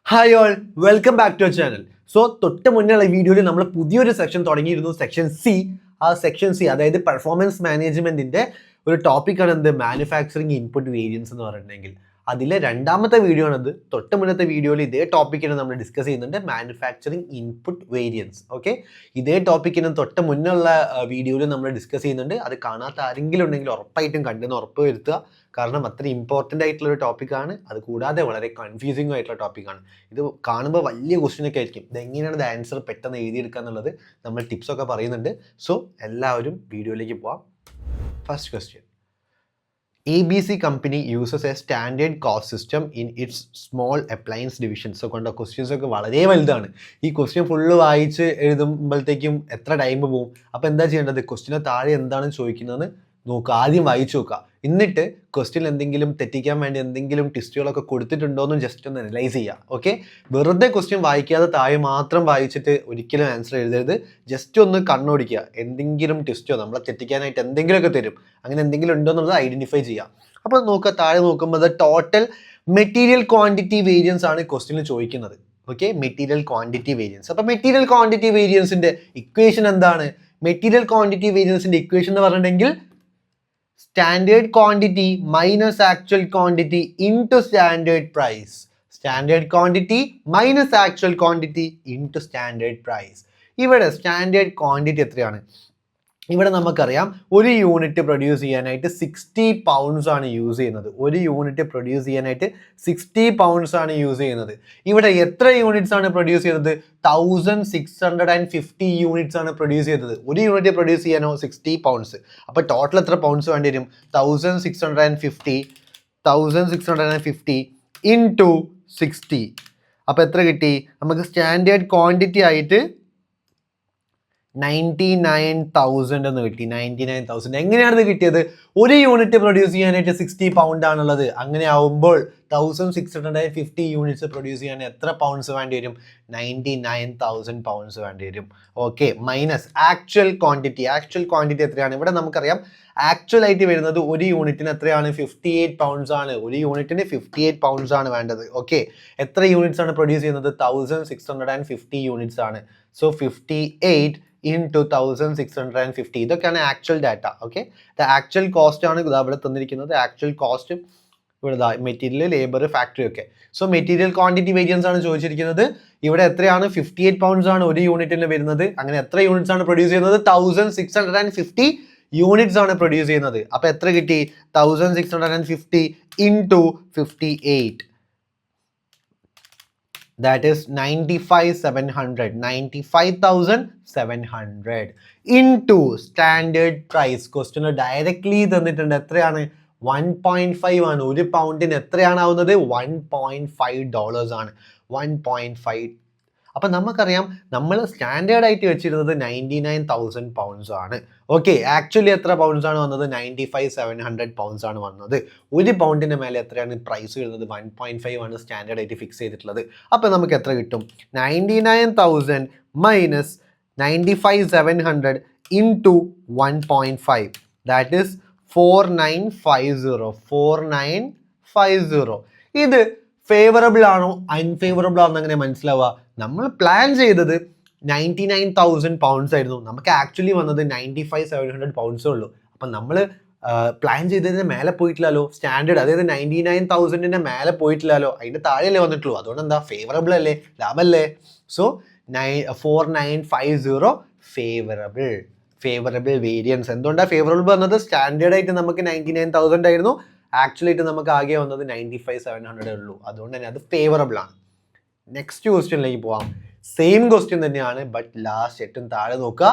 Hi all, welcome back to our channel. So തൊട്ട് മുന്നുള്ള വീഡിയോയിൽ നമ്മൾ പുതിയൊരു സെക്ഷൻ തുടങ്ങിയിരുന്നു, സെക്ഷൻ സി. ആ സെക്ഷൻ സി അതായത് പെർഫോമൻസ് മാനേജ്മെന്റിന്റെ ഒരു ടോപ്പിക്കാണ് എന്ത് മാനുഫാക്ചറിങ് ഇൻപുട്ട് വേരിയൻസ് എന്ന് പറഞ്ഞിട്ടുണ്ടെങ്കിൽ. അതിലെ രണ്ടാമത്തെ വീഡിയോ ആണത്. തൊട്ട് മുന്നത്തെ വീഡിയോയിൽ ഇതേ ടോപ്പിക്കിനെ നമ്മൾ ഡിസ്കസ് ചെയ്യുന്നുണ്ട്, മാനുഫാക്ചറിങ് ഇൻപുട്ട് വേരിയൻസ്. ഓക്കെ, ഇതേ ടോപ്പിക്കിനും തൊട്ട് മുന്നുള്ള വീഡിയോയിൽ നമ്മൾ ഡിസ്കസ് ചെയ്യുന്നുണ്ട്. അത് കാണാത്ത ആരെങ്കിലും ഉണ്ടെങ്കിൽ ഉറപ്പായിട്ടും കണ്ടെന്ന് ഉറപ്പ് വരുത്തുക. കാരണം അത്ര ഇമ്പോർട്ടൻ്റ് ആയിട്ടുള്ള ഒരു ടോപ്പിക്കാണ്. അത് കൂടാതെ വളരെ കൺഫ്യൂസിംഗ് ആയിട്ടുള്ള ടോപ്പിക്കാണ്. ഇത് കാണുമ്പോൾ വലിയ ക്വസ്റ്റ്യനൊക്കെ ആയിരിക്കും. ഇതെങ്ങനെയാണ് ഇത് ആൻസർ പെട്ടെന്ന് എഴുതിയെടുക്കുക എന്നുള്ളത് നമ്മൾ ടിപ്സൊക്കെ പറയുന്നുണ്ട്. സോ എല്ലാവരും വീഡിയോയിലേക്ക് പോവാം. First question: ABC company uses a standard cost system in its small appliance division. So കൊണ്ട ക്വസ്റ്റ്യൻസ് ഒക്കെ വളരെ വലുതാണ്. ഈ ക്വസ്റ്റ്യൻ ഫുള്ള് വായിച്ച് എഴുതുമ്പോഴത്തേക്കും എത്ര ടൈം പോകും. അപ്പോൾ എന്താ ചെയ്യേണ്ടത്? ക്വസ്റ്റ്യന് താഴെ എന്താണ് ചോദിക്കുന്നതെന്ന് നോക്കുക, ആദ്യം വായിച്ചു നോക്കുക. എന്നിട്ട് ക്വസ്റ്റ്യൻ എന്തെങ്കിലും തെറ്റിക്കാൻ വേണ്ടി എന്തെങ്കിലും ടെസ്റ്റുകളൊക്കെ കൊടുത്തിട്ടുണ്ടോ എന്ന് ജസ്റ്റ് ഒന്ന് അനലൈസ് ചെയ്യുക. ഓക്കെ, വെറുതെ ക്വസ്റ്റ്യൻ വായിക്കാതെ താഴെ മാത്രം വായിച്ചിട്ട് ഒരിക്കലും ആൻസർ എഴുതരുത്. ജസ്റ്റ് ഒന്ന് കണ്ണോടിക്കുക, എന്തെങ്കിലും ടെസ്റ്റോ നമ്മളെ തെറ്റിക്കാനായിട്ട് എന്തെങ്കിലുമൊക്കെ തരും, അങ്ങനെ എന്തെങ്കിലും ഉണ്ടോ എന്നുള്ളത് ഐഡന്റിഫൈ ചെയ്യുക. അപ്പോൾ നോക്കുക, താഴെ നോക്കുമ്പോൾ ടോട്ടൽ മെറ്റീരിയൽ ക്വാണ്ടിറ്റി വേരിയൻസ് ആണ് ക്വസ്റ്റ്യനിൽ ചോദിക്കുന്നത്. Okay, material quantity variance. അപ്പോൾ മെറ്റീരിയൽ ക്വാണ്ടിറ്റി വേരിയൻസിന്റെ ഇക്വേഷൻ എന്താണ്? മെറ്റീരിയൽ ക്വാണ്ടിറ്റി വേരിയൻസിന്റെ ഇക്വേഷൻ എന്ന് പറഞ്ഞിട്ടുണ്ടെങ്കിൽ standard quantity minus actual quantity into standard price. Standard quantity minus actual quantity into standard price. ഇവിടെ സ്റ്റാൻഡേർഡ് ക്വാണ്ടിറ്റി എത്രയാണ്? ഇവിടെ നമുക്കറിയാം ഒരു യൂണിറ്റ് പ്രൊഡ്യൂസ് ചെയ്യാനായിട്ട് 60 പൗണ്ട്സ് ആണ് യൂസ് ചെയ്യുന്നത്. ഒരു യൂണിറ്റ് പ്രൊഡ്യൂസ് ചെയ്യാനായിട്ട് 60 പൗണ്ട്സ് ആണ് യൂസ് ചെയ്യുന്നത്. ഇവിടെ എത്ര യൂണിറ്റ്സ് ആണ് പ്രൊഡ്യൂസ് ചെയ്തത്? 1650 യൂണിറ്റ്സ് ആണ് പ്രൊഡ്യൂസ് ചെയ്തത്. ഒരു യൂണിറ്റ് പ്രൊഡ്യൂസ് ചെയ്യാനോ 60 പൗണ്ട്സ്. അപ്പോൾ ടോട്ടൽ എത്ര പൗണ്ട്സ് വേണ്ടി വരും? 1650 ഇൻറ്റു 60. അപ്പോൾ എത്ര കിട്ടി നമുക്ക്? സ്റ്റാൻഡേർഡ് ക്വാണ്ടിറ്റി ആയിട്ട് 99,000 എന്ന് കിട്ടി. 99,000 എങ്ങനെയാണ് ഇത് കിട്ടിയത്? ഒരു യൂണിറ്റ് പ്രൊഡ്യൂസ് ചെയ്യാനായിട്ട് 60 പൗണ്ട് ആണുള്ളത്. അങ്ങനെ ആവുമ്പോൾ 1650 യൂണിറ്റ്സ് പ്രൊഡ്യൂസ് ചെയ്യാൻ എത്ര പൗണ്ട്സ് വേണ്ടി വരും? 99,000 പൗണ്ട്സ് വേണ്ടി വരും. Okay, minus actual quantity. Actual quantity എത്രയാണ്? ഇവിടെ നമുക്കറിയാം ആക്ച്വൽ ആയിട്ട് വരുന്നത് ഒരു യൂണിറ്റിന് എത്രയാണ്? 58 പൗണ്ട്സ് ആണ്. ഒരു യൂണിറ്റിന് 58 പൗണ്ട്സ് ആണ് വേണ്ടത്. ഓക്കെ, എത്ര യൂണിറ്റ്സ് ആണ് പ്രൊഡ്യൂസ് ചെയ്യുന്നത്? 1650 യൂണിറ്റ്സ് ആണ്. So 58 into 1650. ഇതൊക്കെയാണ് actual data. Okay, the actual cost ആണ് ഇവിടെ തന്നിരിക്കുന്നത്. ആക്ച്വൽ കോസ്റ്റ് ഇവിടെ മെറ്റീരിയൽ, ലേബർ, ഫാക്ടറി ഒക്കെ. സോ മെറ്റീരിയൽ ക്വാണ്ടിറ്റി വേരിയൻസ് ആണ് ചോദിച്ചിരിക്കുന്നത്. ഇവിടെ എത്രയാണ്? 58 പൗണ്ട്സ് ആണ് ഒരു യൂണിറ്റിന് വരുന്നത്. അങ്ങനെ എത്ര യൂണിറ്റ്സ് ആണ് പ്രൊഡ്യൂസ് ചെയ്യുന്നത്? 1650 യൂണിറ്റ്സ് ആണ് പ്രൊഡ്യൂസ് ചെയ്യുന്നത്. അപ്പോൾ എത്ര കിട്ടി? 1650 into 58. That is 95,700 into standard price. Question directly തന്നിട്ടുണ്ട്. എത്രയാണ്? 1.5 ആണ്. ഒരു പൗണ്ടിന് എത്രയാണ് ആവുന്നത്? $1.5 ആണ്. 1.5. അപ്പം നമുക്കറിയാം നമ്മൾ സ്റ്റാൻഡേർഡ് ആയിട്ട് വെച്ചിരുന്നത് 99,000 പൗണ്ട്സ് ആണ്. ഓക്കെ, ആക്ച്വലി എത്ര പൗണ്ട്സ് ആണ് വന്നത്? 95,700 പൗണ്ട്സ് ആണ് വന്നത്. ഒരു പൗണ്ടിന് മേലെ എത്രയാണ് പ്രൈസ് വരുന്നത്? 1.5 ആണ് സ്റ്റാൻഡേർഡ് ആയിട്ട് ഫിക്സ് ചെയ്തിട്ടുള്ളത്. അപ്പം നമുക്ക് എത്ര കിട്ടും? 99,000 മൈനസ് 95,700 ഇൻറ്റു 1.5. That is 4950. ഇത് ഫേവറബിൾ ആണോ അൺഫേവറബിൾ ആണോ അങ്ങനെ മനസ്സിലാവുക? നമ്മൾ പ്ലാൻ ചെയ്തത് 99,000 പൗണ്ട്സ് ആയിരുന്നു. നമുക്ക് ആക്ച്വലി വന്നത് 95,700 പൗണ്ട്സേ ഉള്ളൂ. അപ്പം നമ്മൾ പ്ലാൻ ചെയ്തതിന് മേലെ പോയിട്ടില്ലല്ലോ. സ്റ്റാൻഡേർഡ് അതായത് 99,000 മേലെ പോയിട്ടില്ലല്ലോ, അതിൻ്റെ താഴെയല്ലേ വന്നിട്ടുള്ളൂ. അതുകൊണ്ട് എന്താ? ഫേവറബിൾ അല്ലേ, ലാഭമല്ലേ? So 4950 favourable variance. എന്തുകൊണ്ടാണ് ഫേവറബിൾ വന്നത്? സ്റ്റാൻഡേർഡ് ആയിട്ട് നമുക്ക് 99,000 ആയിരുന്നു. ആക്ച്വലായിട്ട് നമുക്ക് ആകെ വന്നത് 95,700 ഉള്ളൂ. അതുകൊണ്ട് തന്നെ അത് ഫേവറബിൾ ആണ്. നെക്സ്റ്റ് ക്വസ്റ്റ്യനിലേക്ക് പോവാം. സെയിം ക്വസ്റ്റ്യൻ തന്നെയാണ്, ബട്ട് ലാസ്റ്റ് ഏറ്റവും താഴെ നോക്കുക.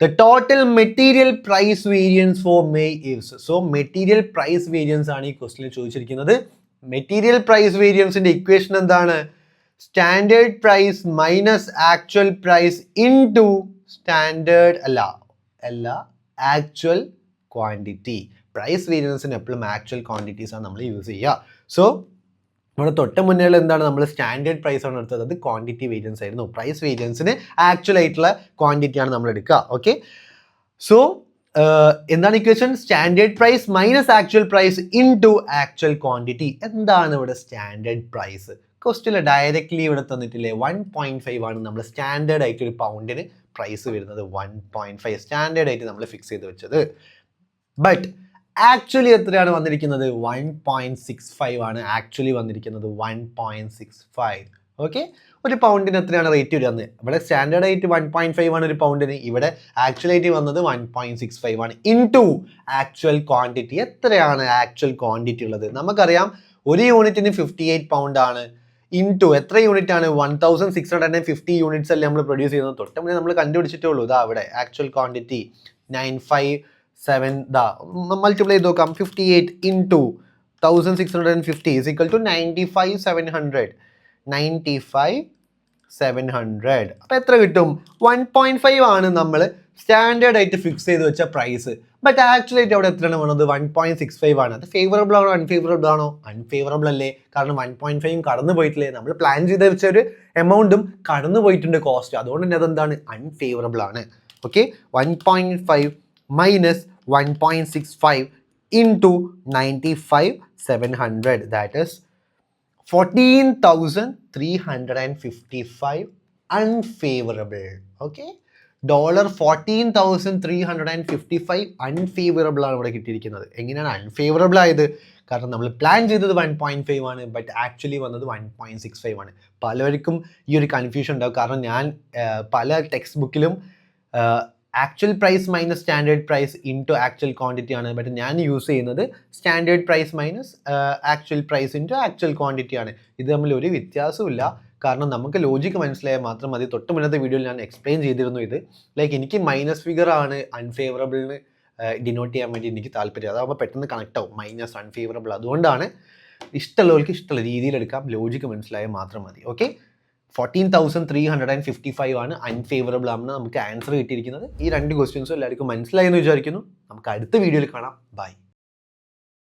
The total material price variance for May is. So material price variance ആണ് ഈ ക്വസ്റ്റ്യനിൽ ചോദിച്ചിരിക്കുന്നത്. മെറ്റീരിയൽ പ്രൈസ് വേരിയൻസിന്റെ ഇക്വേഷൻ എന്താണ്? Standard price minus actual price into standard അല്ല ആക്ച്വൽ ക്വാണ്ടിറ്റി. പ്രൈസ് വേരിയൻസിന് എപ്പോഴും ആക്ച്വൽ ക്വാണ്ടിറ്റീസ് ആണ് നമ്മൾ യൂസ് ചെയ്യുക. സോ നമ്മുടെ തൊട്ട് മുന്നേ എന്താണ്? നമ്മൾ സ്റ്റാൻഡേർഡ് പ്രൈസ് ആണ് എടുത്തത്. അത് ക്വാണ്ടിറ്റി വേരിയൻസ് ആയിരുന്നു. പ്രൈസ് വേരിയൻസിന് ആക്ച്വൽ ആയിട്ടുള്ള ക്വാണ്ടിറ്റി ആണ് നമ്മൾ എടുക്കുക. ഓക്കെ, സോ എന്താണ് equation? Standard price minus actual price into actual quantity. എന്താണ് ഇവിടെ സ്റ്റാൻഡേർഡ് പ്രൈസ്? ക്വസ്റ്റ്യനിൽ ഡയറക്റ്റ്ലി ഇവിടെ തന്നിട്ടില്ലേ 1.5 ആണ് നമ്മൾ സ്റ്റാൻഡേർഡ് ആയിട്ട് ഒരു പൗണ്ടിന് പ്രൈസ് വരുന്നത്. 1.5 സ്റ്റാൻഡേർഡ് ആയിട്ട് നമ്മൾ ഫിക്സ് ചെയ്ത് വെച്ചത്. ബട്ട് ആക്ച്വലി എത്രയാണ് വന്നിരിക്കുന്നത്? 1.65 ആണ് ആക്ച്വലി വന്നിരിക്കുന്നത്. 1.65. ഓക്കെ, ഒരു പൗണ്ടിന് എത്രയാണ് റേറ്റ് വരിക? ഇവിടെ സ്റ്റാൻഡേർഡ് ആയിട്ട് 1.5 ആണ് ഒരു പൗണ്ടിന്, ഇവിടെ ആക്ച്വലായിട്ട് വന്നത് 1.65 ആണ്. Into actual quantity. എത്രയാണ് ആക്ച്വൽ ക്വാണ്ടിറ്റി ഉള്ളത്? നമുക്കറിയാം ഒരു യൂണിറ്റിന് 58 പൗണ്ട് ആണ്. ഇൻടു എത്ര യൂണിറ്റ് ആണ്? 1650 യൂണിറ്റ്സ് അല്ലേ നമ്മൾ പ്രൊഡ്യൂസ് ചെയ്യുന്നത്. തൊട്ട് മുന്നേ നമ്മൾ കണ്ടുപിടിച്ചിട്ടേ ഉള്ളൂ. ഇതാ ഇവിടെ ആക്ച്വൽ ക്വാണ്ടിറ്റി 957. മൾട്ടിപ്ലൈ ചെയ്ത് നോക്കാം. 58 ഇൻടു 1650 ഈസ് ഈക്വൽ ടു 95,700. 95,700. അപ്പോൾ എത്ര കിട്ടും? 1.5 ആണ് നമ്മൾ സ്റ്റാൻഡേർഡ് ആയിട്ട് ഫിക്സ് ചെയ്ത് വെച്ച പ്രൈസ്. ബട്ട് ആക്ച്വലി ആയിട്ട് അവിടെ എത്രയാണ് വേണത്? 1.65 ആണ്. അത് ഫേവറബിൾ ആണോ അൺഫേവറബിൾ ആണോ? അൺഫേവറബിൾ അല്ലേ, കാരണം 1.5 കടന്നു പോയിട്ടില്ലേ, നമ്മൾ പ്ലാൻ ചെയ്ത് വെച്ച ഒരു എമൗണ്ടും കടന്നു പോയിട്ടുണ്ട് കോസ്റ്റ്. അതുകൊണ്ട് തന്നെ അതെന്താണ്? അൺഫേവറബിൾ ആണ്. Okay, 1.5 minus 1.65 into 95,700 that is 14,355 unfavorable. Okay, $14,355 unfavorable ആണ് ഇവിടെ കിട്ടിയിരിക്കുന്നത്. എങ്ങനെയാണ് അൺഫേവറബിൾ ആയത്? കാരണം നമ്മൾ പ്ലാൻ ചെയ്തത് 1.5 ആണ്, ബട്ട് ആക്ച്വലി വന്നത് 1.65 ആണ്. പലർക്കും ഈ ഒരു കൺഫ്യൂഷൻ ഉണ്ടാവും. കാരണം ഞാൻ പല ടെക്സ്റ്റ് ബുക്കിലും actual price minus standard price into actual quantity ആണ്. ബട്ട് ഞാൻ യൂസ് ചെയ്യുന്നത് standard price minus actual price into actual quantity ആണ്. ഇത് തമ്മിൽ ഒരു വ്യത്യാസമില്ല. കാരണം നമുക്ക് ലോജിക്ക് മനസ്സിലായാൽ മാത്രം മതി. തൊട്ട് മുന്നത്തെ വീഡിയോയിൽ ഞാൻ എക്സ്പ്ലെയിൻ ചെയ്തിരുന്നു ഇത്. ലൈക്ക് എനിക്ക് മൈനസ് ഫിഗർ ആണ് അൺഫേവറബിളിന് ഡിനോട്ട് ചെയ്യാൻ വേണ്ടി എനിക്ക് താല്പര്യം. അതാകുമ്പോൾ പെട്ടെന്ന് കണക്ട് ആവും, മൈനസ് അൺഫേവറബിൾ. അതുകൊണ്ടാണ് ഇഷ്ടമുള്ളവർക്ക് ഇഷ്ടമുള്ള രീതിയിൽ എടുക്കാം, ലോജിക്ക് മനസ്സിലായാൽ മാത്രം മതി. ഓക്കെ, 14,355 ആണ് അൺഫേവറബിൾ ആണെന്ന് നമുക്ക് ആൻസർ കിട്ടിയിരിക്കുന്നത്. ഈ രണ്ട് ക്വസ്റ്റ്യൻസും എല്ലാവർക്കും മനസ്സിലായെന്ന് വിചാരിക്കുന്നു. നമുക്ക് അടുത്ത വീഡിയോയിൽ കാണാം. ബൈ.